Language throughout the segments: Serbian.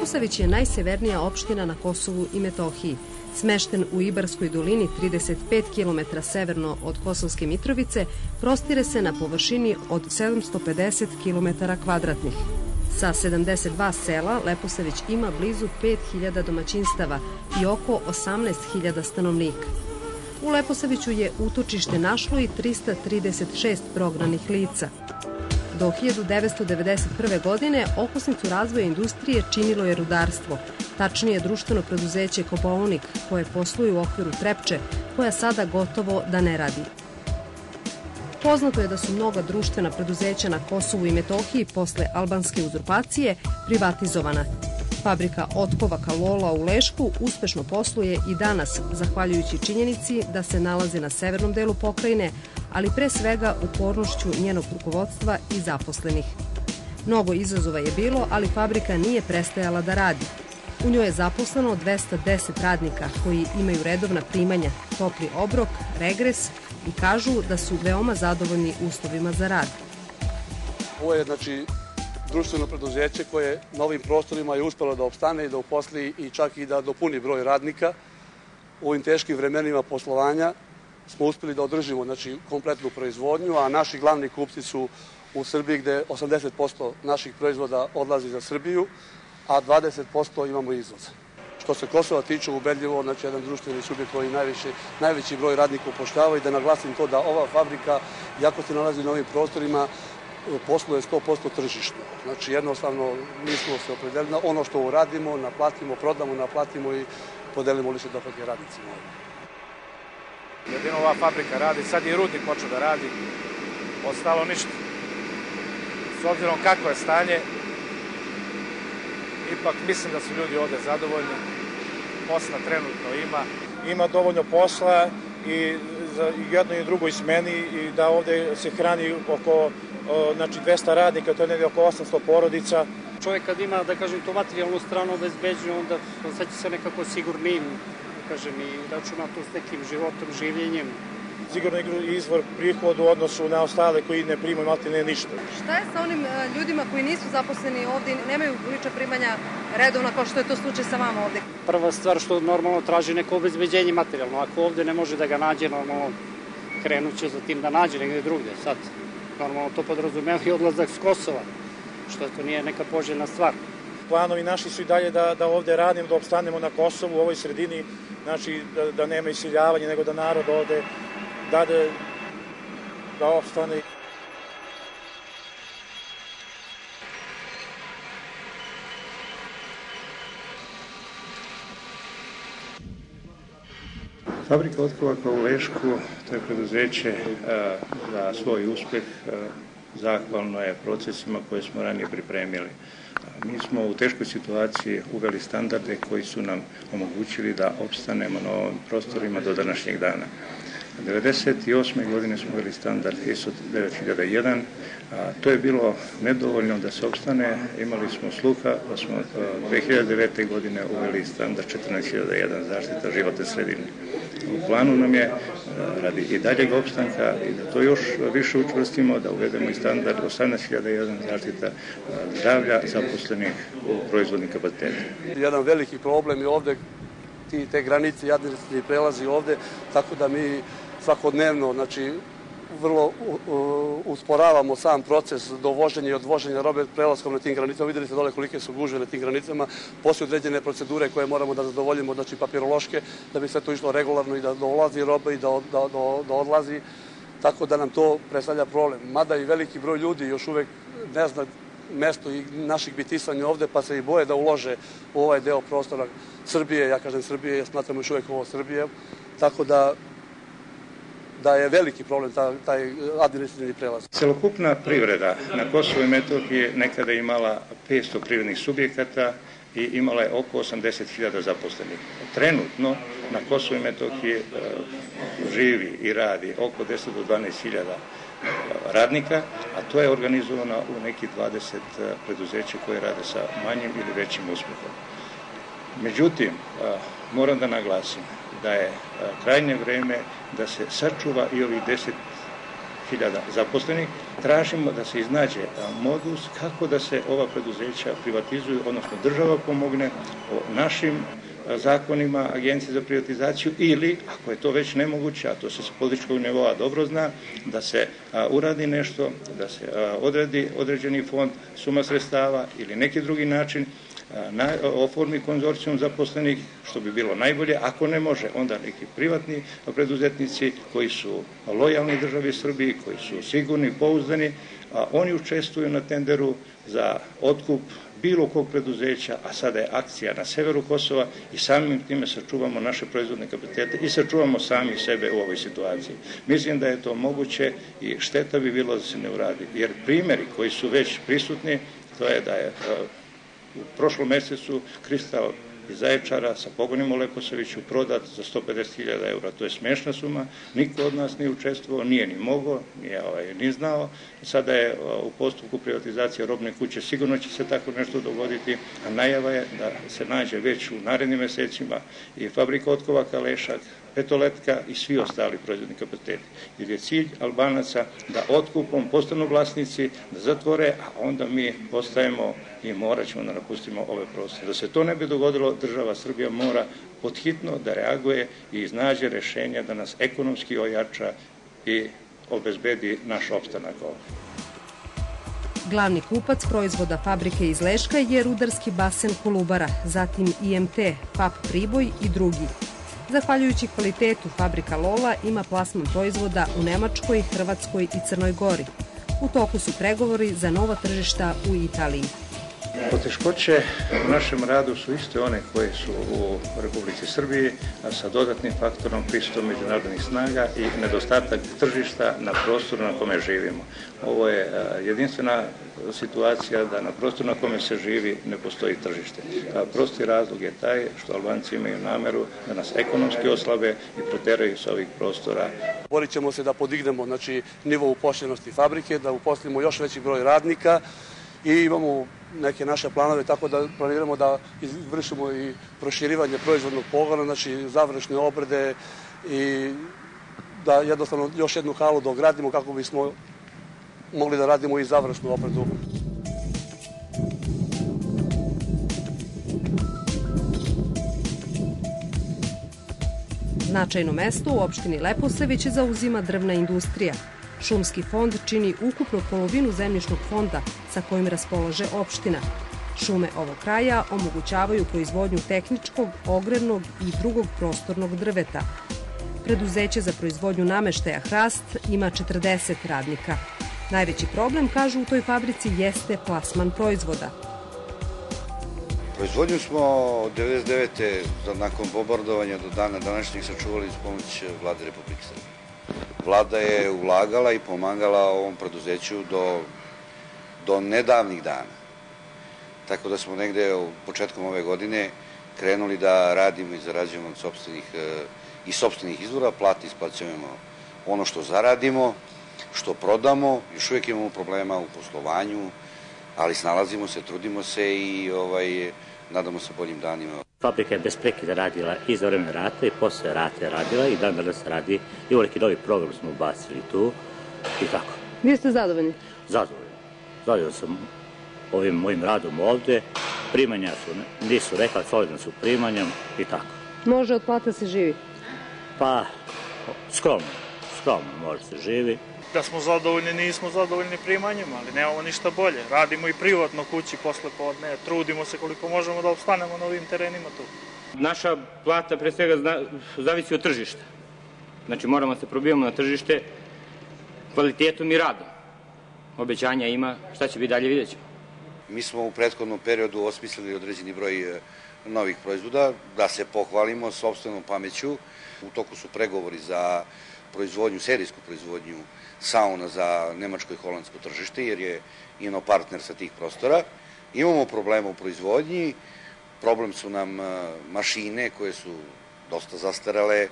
Leposavić je najsevernija opština na Kosovu i Metohiji. Smešten u Ibarskoj dolini 35 km severno od Kosovske Mitrovice, prostire se na površini od 750 km kvadratnih. Sa 72 sela Leposavić ima blizu 5000 domaćinstava i oko 18.000 stanovnika. U Leposaviću je utočište našlo i 336 prognanih lica. Do 1991. godine okosnicu razvoja industrije činilo je rudarstvo, tačnije društveno preduzeće Kopaonik, koje posluje u okviru Trepče, koja sada gotovo da ne radi. Poznato je da su mnoga društvena preduzeća na Kosovu i Metohiji posle albanske uzurpacije privatizovana. Fabrika otkovaka Lola u Lešku uspešno posluje i danas, zahvaljujući činjenici da se nalazi na severnom delu pokrajine, ali pre svega upornošću njenog rukovodstva i zaposlenih. Mnogo izazova je bilo, ali fabrika nije prestajala da radi. U njoj je zaposleno 210 radnika koji imaju redovna primanja, topli obrok, regres i kažu da su veoma zadovoljni uslovima za rad. Ovo je, društveno preduzeće koje na ovim prostorima je uspelo da opstane i da uposli i čak i da dopuni broj radnika. U ovim teškim vremenima poslovanja smo uspeli da održimo kompletnu proizvodnju, a naši glavni kupci su u Srbiji gde 80% naših proizvoda odlazi za Srbiju, a 20% imamo izvoz. Što se Kosova tiče, ubedljivo, jedan društveni subjekt koji najveći broj radnika upošljava i da naglasim to da ova fabrika, iako se nalazi na ovim prostorima, posluje 100% tržišno. Jednostavno, mi smo se opredelili na ono što uradimo, naplatimo, prodamo, naplatimo i podelimo lične dohotke radnicima. Jedino ova fabrika radi, sad je rudnik počeo da radi, ostalo ništa. S obzirom kako je stanje, ipak mislim da su ljudi ovde zadovoljni, posla trenutno ima. Ima dovoljno posla i za jednoj i drugoj smeni i da ovde se hrani oko 200 radnika, to je negdje oko 800 porodica. Čovjek kad ima, da kažem, tu materijalnu stranu obezbeđenu, onda osjeća se nekako sigurnijim, i računa tu s nekim životom, življenjem. Sigurno izvor prihoda u odnosu na ostale koji ne primaju maltene ništa. Šta je sa onim ljudima koji nisu zaposleni ovdje i nemaju lična primanja redovna, kao što je to slučaj sa vama ovdje? Prva stvar što normalno traži neko obezbeđenje materijalno. Ako ovdje ne može da ga nađe, normalno krenut će za tim da nađe negdje drugdje. Sad, normalno to podrazumeva i odlazak s Kosova, što to nije neka poželjna stvar. Planovi naši su i dalje da ovdje radimo, da opstanemo na Kosovu u ovoj sredini, da nema iseljavanja, nego da narod ovdje da opstane. Fabrika otkovaka u Lešku, to je preduzeće za svoj uspjeh, zahvalno je procesima koje smo ranije pripremili. Mi smo u teškoj situaciji uveli standarde koji su nam omogućili da opstanemo na ovim prostorima do današnjeg dana. 1998. godine smo uveli standard ISO 9001, to je bilo nedovoljno da se opstane, imali smo sluha da smo 2009. godine uveli standard 14001 zaštita životne sredine. U planu nam je, radi i daljeg opstanka, i da to još više učvrstimo, da uvedemo i standard 18001 zaštita zdravlja zaposlenih u proizvodnim kapacitetima. Jedan veliki problem je ovde te granice i administrativni prelazi ovde, tako da mi svakodnevno, vrlo usporavamo sam proces dovoženja i odvoženja robe prelaskom na tim granicama. Videli ste dole kolike su gužve na tim granicama, poslije određene procedure koje moramo da zadovoljimo, papirološke, da bi sve to išlo regularno i da dolazi roba i da odlazi, tako da nam to predstavlja problem. Mada i veliki broj ljudi još uvek ne zna mesto i naših bitisanja ovde, pa se i boje da ulože u ovaj deo prostora Srbije. Ja kažem Srbije, ja smatram još uvek ovo Srbije, tako da je veliki problem taj administrativni prelaz. Celokupna privreda na Kosovu i Metohiji nekada je imala 500 privrednih subjekata i imala je oko 80.000 zaposlenih. Trenutno na Kosovu i Metohiji živi i radi oko 10 do 12.000 radnika, a to je organizovano u nekih 20 preduzeća koje rade sa manjim ili većim uspjehom. Međutim, moram da naglasim da je krajnje vreme da se sačuva i ovih hiljada zaposlenih. Tražimo da se iznađe modus kako da se ova preduzeća privatizuju, odnosno država pomogne o našim zakonima Agencije za privatizaciju ili, ako je to već nemoguće, a to se s političkog nivoa dobro zna, da se uradi nešto, da se odredi određeni fond, suma sredstava ili neki drugi način, oformi konzorcijum zaposlenih, što bi bilo najbolje. Ako ne može, onda neki privatni preduzetnici koji su lojalni državi Srbiji, koji su sigurni, pouzdani, oni učestvuju na tenderu za otkup bilo kog preduzeća, a sada je akcija na severu Kosova i samim time sačuvamo naše proizvodne kapacitete i sačuvamo sami sebe u ovoj situaciji. Mislim da je to moguće i šteta bi bilo da se ne uradi, jer primjeri koji su već prisutni, to je da je u prošlom mesecu Kristal iz Zaječara sa pogonima u Leposaviću prodat za 150.000 eura. To je smešna suma, niko od nas nije učestvovao, nije ni mogao, nije ni znao. Sada je u postupku privatizacije robne kuće, sigurno će se tako nešto dogoditi, a najava je da se nađe već u narednim mesecima i fabrika otkovaka Lešak, Petoletka i svi ostali proizvodni kapaciteti. Jer je cilj Albanaca da otkupom postanu vlasnici, da zatvore, a onda mi postajemo i morat ćemo da napustimo ove prostore. Da se to ne bi dogodilo, država Srbija mora podhitno da reaguje i iznađe rešenja da nas ekonomski ojača i obezbedi naš opstanak ovdje. Glavni kupac proizvoda fabrike iz Leška je rudarski basen Kolubara, zatim IMT, FAP Priboj i drugi. Zahvaljujući kvalitetu, fabrika Lola ima plasman proizvoda u Nemačkoj, Hrvatskoj i Crnoj Gori. U toku su pregovori za nova tržišta u Italiji. Poteškoće u našem radu su iste one koje su u Republici Srbiji, a sa dodatnim faktorom prisutom međunarodnih snaga i nedostatak tržišta na prostoru na kome živimo. Ovo je jedinstvena situacija da na prostoru na kome se živi ne postoji tržište. Prosti razlog je taj što Albanci imaju nameru da nas ekonomski oslabe i proteraju sa ovih prostora. Borit ćemo se da podignemo nivo uposlenosti fabrike, da uposlimo još veći broj radnika i imamo neke naše planove, tako da planiramo da izvršimo i proširivanje proizvodnog pogona, znači završne obrade i da jednostavno još jednu halu dogradimo kako bismo mogli da radimo i završnu obradu. Značajno mesto u opštini Leposavić zauzima drvna industrija. Šumski fond čini ukupno polovinu zemljišnog fonda sa kojim raspolaže opština. Šume ovog kraja omogućavaju proizvodnju tehničkog, ogrevnog i drugog prostornog drveta. Preduzeće za proizvodnju nameštaja Hrast ima 40 radnika. Najveći problem, kažu, u toj fabrici jeste plasman proizvoda. Proizvodnju smo od 1999. nakon bombardovanja do dana današnjeg sačuvali s pomoć Vlade Republike Srbije. Vlada je ulagala i pomagala ovom preduzeću do nedavnih dana. Tako da smo negde početkom ove godine krenuli da radimo i zarađujemo iz sopstvenih izvora, plati isplaćujemo ono što zaradimo, što prodamo, još uvijek imamo problema u poslovanju, ali snalazimo se, trudimo se i nadamo se boljim danima. Fabrika je bez prekida radila i za vreme rata i posle rata je radila i dan danas radi. I veliki novi program smo ubacili tu i tako. Vi ste zadovoljni? Zadovoljni. Zadovoljni sam ovim mojim radom ovde. Primanja nisu rekla, solidno su primanjem i tako. Može od plata se živi? Pa, skromno može se živi. Da smo zadovoljni, nismo zadovoljni primanjima, ali nemamo ništa bolje. Radimo i privatno kući posle podne, trudimo se koliko možemo da opstanemo na ovim terenima tu. Naša plata pre svega zavisi od tržišta. Znači moramo da se probijamo na tržište kvalitetom i radom. Obećanja ima, šta će biti dalje, vidjet ćemo. Mi smo u prethodnom periodu osmislili određeni broj novih proizvoda, da se pohvalimo sopstvenom pameću. U toku su pregovori za serijsku proizvodnju sauna za nemačko i holandsko tržište, jer je INO partner sa tih prostora. Imamo problema u proizvodnji, problem su nam mašine koje su dosta zastarale,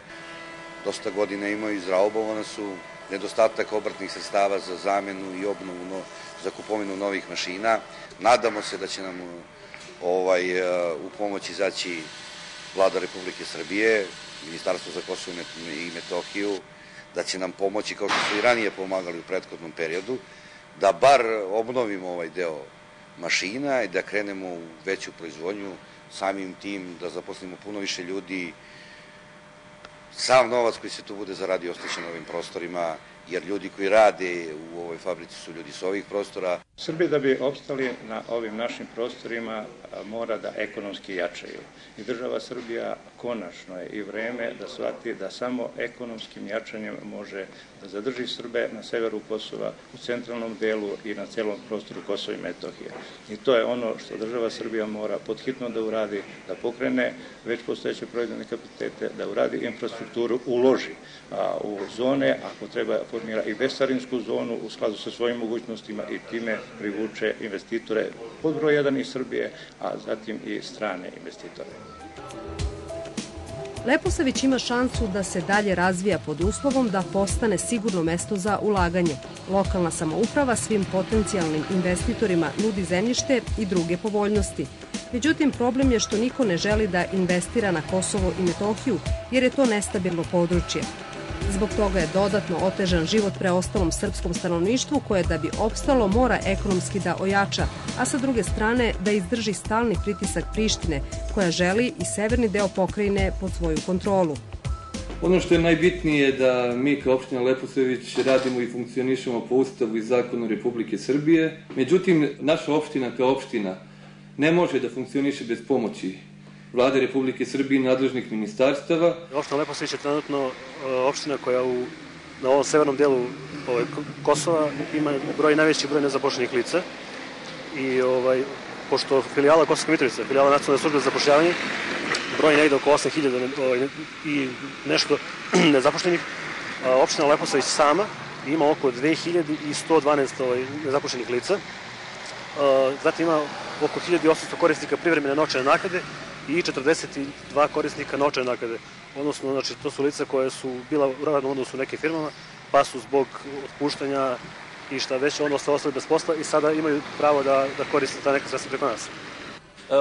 dosta godina imaju, izraubovane su, nedostatak obrtnih sredstava za zamenu i obnovu, za kupovinu novih mašina. Nadamo se da će nam u pomoć izaći Vlada Republike Srbije, Ministarstvo za Kosovo i Metohiju, da će nam pomoći kao što su i ranije pomagali u prethodnom periodu, da bar obnovimo ovaj deo mašina i da krenemo u veću proizvodnju, samim tim da zaposlimo puno više ljudi. Sav novac koji se tu bude zaradio ostaće na ovim prostorima, jer ljudi koji rade u ovoj fabrici su ljudi s ovih prostora. Srbi da bi opstali na ovim našim prostorima mora da ekonomski jačaju. I država Srbija konačno je i vreme da shvati da samo ekonomskim jačanjem može da zadrži Srbe na severu Kosova, u centralnom delu i na celom prostoru Kosova i Metohije. I to je ono što država Srbija mora podhitno da uradi, da pokrene već postojeće proizvodne kapacitete, da uradi infrastrukturu, uloži u zone, ako treba formira i bescarinsku zonu u skladu sa svojim mogućnostima i time privuče investitore pod broj 1 iz Srbije, a zatim i strane investitore. Leposavić ima šansu da se dalje razvija pod uslovom da postane sigurno mesto za ulaganje. Lokalna samouprava svim potencijalnim investitorima nudi zemljište i druge povoljnosti. Međutim, problem je što niko ne želi da investira na Kosovo i Metohiju, jer je to nestabilno područje. Zbog toga je dodatno otežan život preostalom srpskom stanovništvu koje da bi opstalo mora ekonomski da ojača, a sa druge strane da izdrži stalni pritisak Prištine koja želi i severni deo pokrajine pod svoju kontrolu. Ono što je najbitnije je da mi kao opština Leposavić radimo i funkcionišemo po Ustavu i zakonu Republike Srbije. Međutim, naša opština kao opština ne može da funkcioniše bez pomoći Vlade Republike Srbije i nadležnih ministarstava. Opština Leposavić je trenutno opština koja na ovom severnom delu Kosova ima najveći broj nezaposlenih lica i pošto filijala Kosovske Mitrovice, filijala Nacionalne službe za zapošljavanje, broj negde oko 8.000 i nešto nezaposlenih, opština Leposavić sama ima oko 2.112 nezaposlenih lica, zatim ima oko 1.800 korisnika privremene novčane naknade i 42 korisnika novčane naknade. Odnosno, znači, to su lica koje su bila u radnom odnosu u nekim firmama, pa su zbog otpuštanja i šta već ostali bez posla i sada imaju pravo da koriste ta neka sredstva preko nas.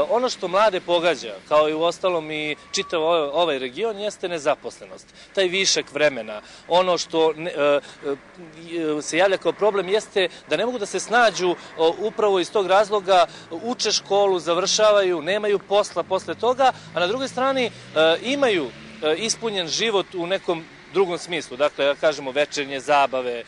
Ono što mlade pogađa, kao i u ostalom i čitav ovaj region, jeste nezaposlenost. Taj višak vremena. Ono što se javlja kao problem jeste da ne mogu da se snađu upravo iz tog razloga, uče školu, završavaju, nemaju posla posle toga, a na drugoj strani imaju ispunjen život u nekom drugom smislu, dakle, da kažemo večernje zabave,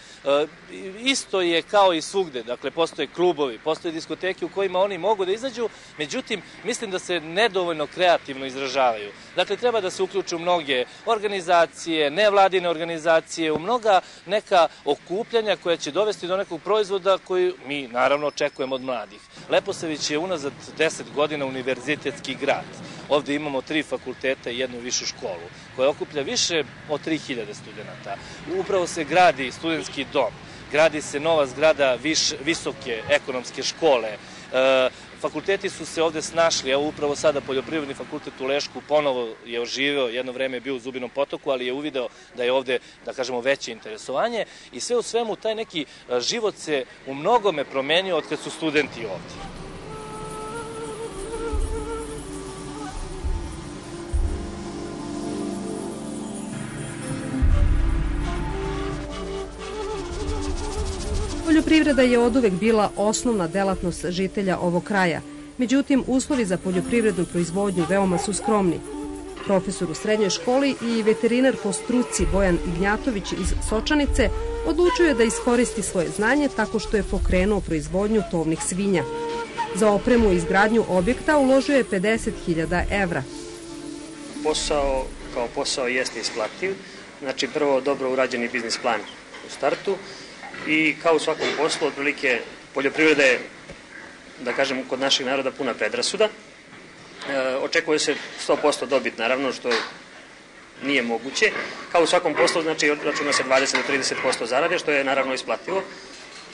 isto je kao i svugde, dakle, postoje klubovi, postoje diskoteke u kojima oni mogu da izađu, međutim, mislim da se nedovoljno kreativno izražavaju. Dakle, treba da se uključu mnoge organizacije, nevladine organizacije, u mnoga neka okupljanja koja će dovesti do nekog proizvoda koji mi, naravno, očekujemo od mladih. Leposavić je unazad 10 godina univerzitetski grad. Ovde imamo 3 fakulteta i 1 višu školu, koja okuplja više od 3000 studenta. Upravo se gradi studentski dom, gradi se nova zgrada visoke ekonomske škole. Fakulteti su se ovde snašli, evo upravo sada Poljoprivredni fakultet u Lešku ponovo je oživeo, jedno vreme je bio u Zubinom Potoku, ali je uvideo da je ovde, da kažemo, veće interesovanje i sve u svemu taj neki život se u mnogome promenio od kad su studenti ovde. Poljoprivreda je oduvek bila osnovna delatnost žitelja ovog kraja. Međutim, uslovi za poljoprivrednu proizvodnju veoma su skromni. Profesor u srednjoj školi i veterinar po struci Bojan Ignjatović iz Sočanice odlučio je da iskoristi svoje znanje tako što je pokrenuo proizvodnju tovnih svinja. Za opremu i izgradnju objekta uložio je 50.000 evra. Posao kao posao jeste isplativ. Znači, prvo dobro urađeni biznis plan u startu. I kao u svakom poslu, otprilike, poljoprivreda je, da kažem, kod naših naroda puna predrasuda. Očekuje se 100% dobit, naravno, što nije moguće. Kao u svakom poslu, znači, računa se 20 do 30% zarade, što je naravno isplativo.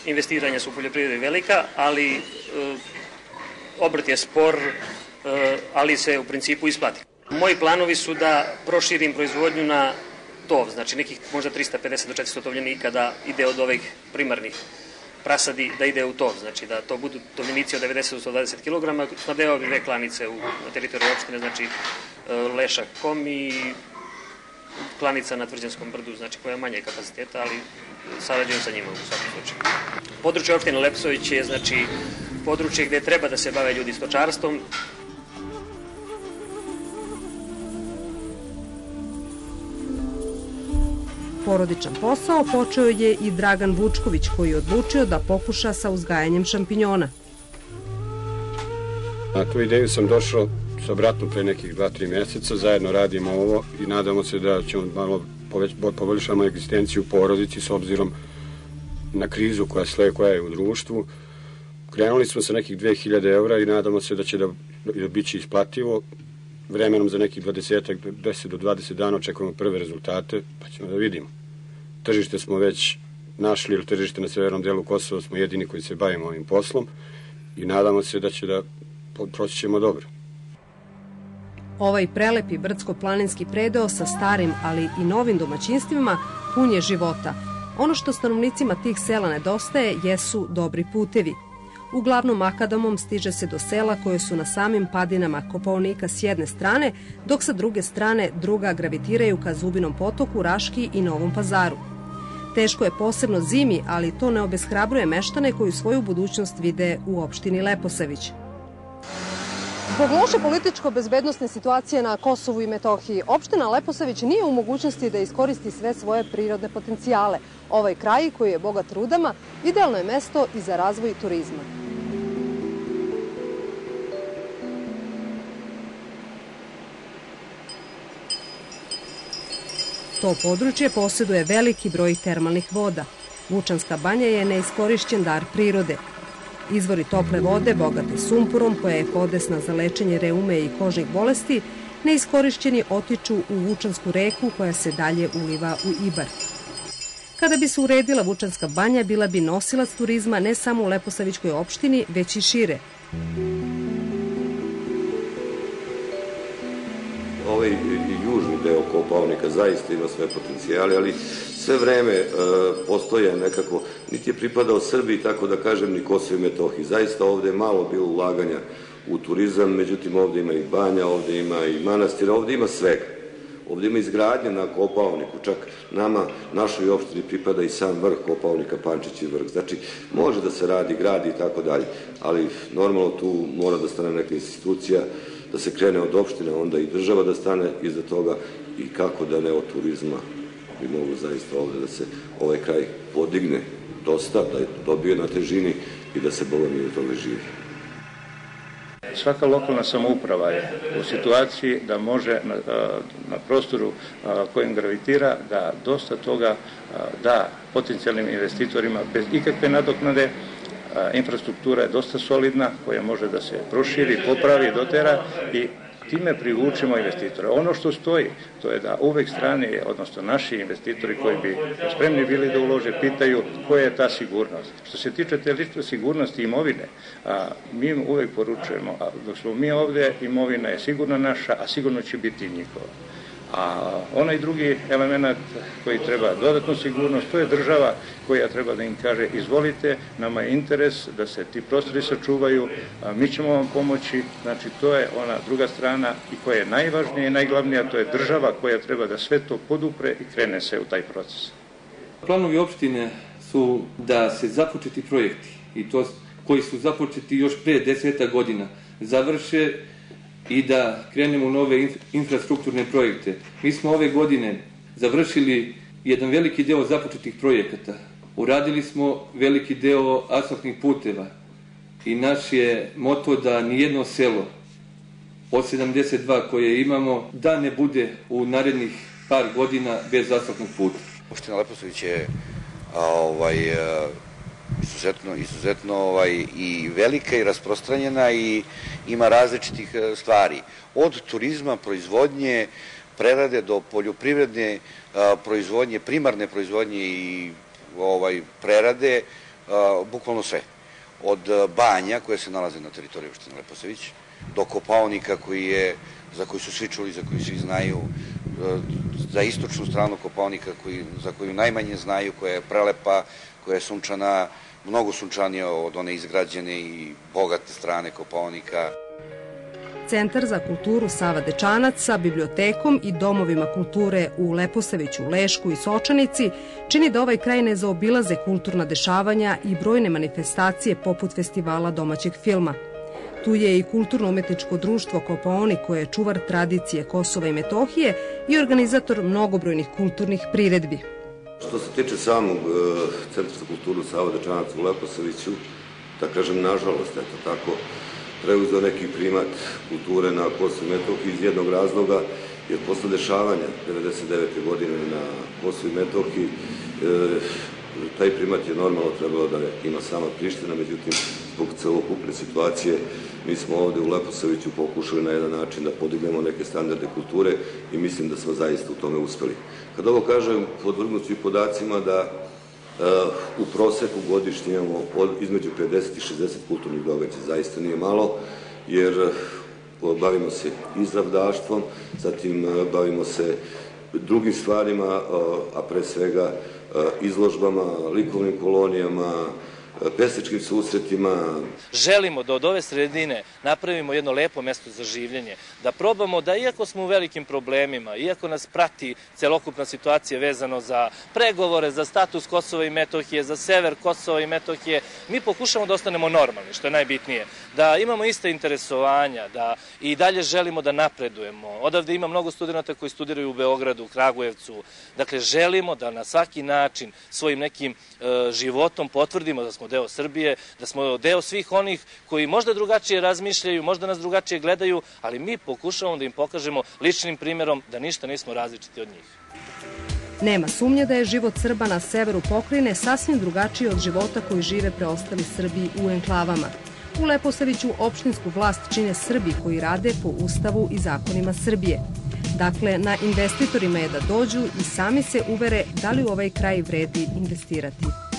Investiranja su u poljoprivredi velika, ali obrt je spor, ali se u principu isplati. Moji planovi su da proširim proizvodnju na tov, znači nekih možda 350 do 400 tovljenika da ide od ovih primarnih prasadi, da ide u tov, znači da to budu tovljenici od 90 do 120 kg, snabdevao bi 2 klanice na teritoriju opštine, znači Leša, Komi, klanica na Tvrđanskom brdu, znači koja je manje kapaciteta, ali sarađujem sa njima u svakom slučaju. Područje opštine Leposavić je znači područje gde treba da se bave ljudi stočarstvom. Porodičan posao počeo je i Dragan Vučković, koji je odlučio da pokuša sa uzgajanjem šampinjona. Na tu ideju sam došao sa bratom pre nekih 2-3 meseca, zajedno radimo ovo i nadamo se da ćemo malo poboljšamo egzistenciju u porodici s obzirom na krizu koja je u društvu. Krenuli smo sa nekih 2000 evra i nadamo se da će biti isplativo. Vremenom za nekih 10 do 20 dana očekujemo prve rezultate, pa ćemo da vidimo. Tržište smo već našli, jer tržište na severnom delu Kosova smo jedini koji se bavimo ovim poslom i nadamo se da proći ćemo dobro. Ovaj prelepi brdsko-planinski predeo sa starim, ali i novim domaćinstvima pun je života. Ono što stanovnicima tih sela nedostaje jesu dobri putevi. Uglavnom makadamom stiže se do sela koje su na samim padinama Kopaonika s jedne strane, dok sa druge strane druga gravitiraju ka Zubinom potoku, Raški i Novom Pazaru. Teško je posebno zimi, ali to ne obeshrabruje meštane koji svoju budućnost vide u opštini Leposavić. Zbog loše političko-bezbednosne situacije na Kosovu i Metohiji, opština Leposavić nije u mogućnosti da iskoristi sve svoje prirodne potencijale. Ovaj kraj, koji je bogat rudama, idealno je mesto i za razvoj turizma. To područje posjeduje veliki broj termalnih voda. Vučanska banja je neiskorišćen dar prirode. Izvori tople vode, bogate sumporom, koja je podesna za lečenje reume i kožnih bolesti, neiskorišćeni otiču u Vučansku reku koja se dalje uliva u Ibar. Kada bi se uredila Vučanska banja, bila bi nosilac turizma ne samo u Leposavićkoj opštini, već i šire. Ovaj južni deo Kopaonika zaista ima sve potencijale, ali sve vreme postoje nekako, niti je pripadao Srbiji, tako da kažem, ni Kosovo i Metohiji. Zaista ovde je malo bilo ulaganja u turizam, međutim ovde ima i banja, ovde ima i manastira, ovde ima svega. Ovde ima izgradnje na Kopaoniku, čak nama, našoj opštini pripada i sam vrh Kopaonika, Pančić i vrh. Znači, može da se radi, gradi i tako dalje, ali normalno tu mora da stane neka institucija, da se krene od opštine, onda i država da stane iza toga i kako da ne od turizma bi mogu zaista ovde da se ovaj kraj podigne dosta, da dobije na težini i da se Boga mi od toga živi. Svaka lokalna samouprava je u situaciji da može na prostoru kojim gravitira da dosta toga da potencijalnim investitorima bez ikakve nadoknade. Infrastruktura je dosta solidna koja može da se proširi, popravi, dotera i time privučemo investitore. Ono što stoji, to je da uvek strane, odnosno naši investitori koji bi spremni bili da ulože, pitaju koja je ta sigurnost. Što se tiče te lične sigurnosti imovine, mi im uvek poručujemo, dok smo mi ovde, imovina je sigurno naša, a sigurno će biti i njihova. A onaj drugi element koji treba dodatnu sigurnost, to je država koja treba da im kaže izvolite, nama je interes da se ti prostori sačuvaju, mi ćemo vam pomoći, znači to je ona druga strana i koja je najvažnija i najglavnija, to je država koja treba da sve to podupre i krene se u taj proces. Planovi opštine su da se započeti projekti i to koji su započeti još pre 10 godina završe i da krenemo u nove infrastrukturne projekte. Mi smo ove godine završili jedan veliki deo započetih projekata. Uradili smo veliki deo asfaltnih puteva i naš je moto da nijedno selo od 72 koje imamo da ne bude u narednih par godina bez asfaltnog puta. Opština Leposavić je izuzetno i velika i rasprostranjena i ima različitih stvari. Od turizma, proizvodnje, prerade do poljoprivredne proizvodnje, primarne proizvodnje i prerade, bukvalno sve. Od banja koje se nalaze na teritoriji opštine Leposavić do Kopaonika za koji su svi čuli, za koji svi znaju, za istočnu stranu Kopaonika za koju najmanje znaju, koja je prelepa, koja je sunčana, mnogo sunčanija od one izgrađene i bogate strane Kopaonika. Centar za kulturu Sava Dečanac sa bibliotekom i domovima kulture u Leposaviću, Lešku i Sočanici čini da ovaj kraj ne zaobilaze kulturna dešavanja i brojne manifestacije poput festivala domaćeg filma. Tu je i Kulturno-umetničko društvo Kopaonik koje je čuvar tradicije Kosova i Metohije i organizator mnogobrojnih kulturnih priredbi. Što se tiče samog Centra za kulturu Sava Dečanac u Leposaviću, da kažem, nažalost, eto tako, preuzeo neki primat kulture na Kosovu i Metohiji iz jednog razloga, jer posle dešavanja 1999. godine na Kosovu i Metohiji taj primat je normalno trebalo da ima sama Priština, međutim, zbog celokupne situacije mi smo ovde u Leposaviću pokušali na jedan način da podignemo neke standarde kulture i mislim da smo zaista u tome uspeli. Kad ovo kažem, podvrgnut ću i podacima da u proseku godišnje imamo između 50 i 60 kulturnih događaja. Zaista nije malo, jer bavimo se izravdaštvom, zatim bavimo se drugim stvarima, a pre svega izložbama, likovnim kolonijama, pesničkim susretima. Želimo da od ove sredine napravimo jedno lepo mesto za življenje, da probamo da iako smo u velikim problemima, iako nas prati celokupna situacija vezano za pregovore, za status Kosova i Metohije, za sever Kosova i Metohije, mi pokušamo da ostanemo normalni, što je najbitnije, da imamo iste interesovanja, da i dalje želimo da napredujemo. Odavde ima mnogo studenta koji studiraju u Beogradu, u Kragujevcu. Dakle, želimo da na svaki način svojim nekim životom potvrdimo da smo deo Srbije, da smo deo svih onih koji možda drugačije razmišljaju, možda nas drugačije gledaju, ali mi pokušavamo da im pokažemo ličnim primjerom da ništa nismo različiti od njih. Nema sumnje da je život Srba na severu pokrajine sasvim drugačiji od života koji žive preostali Srbi u enklavama. U Leposaviću opštinsku vlast čine Srbi koji rade po Ustavu i zakonima Srbije. Dakle, na investitorima je da dođu i sami se uvere da li u ovaj kraj vredi investirati.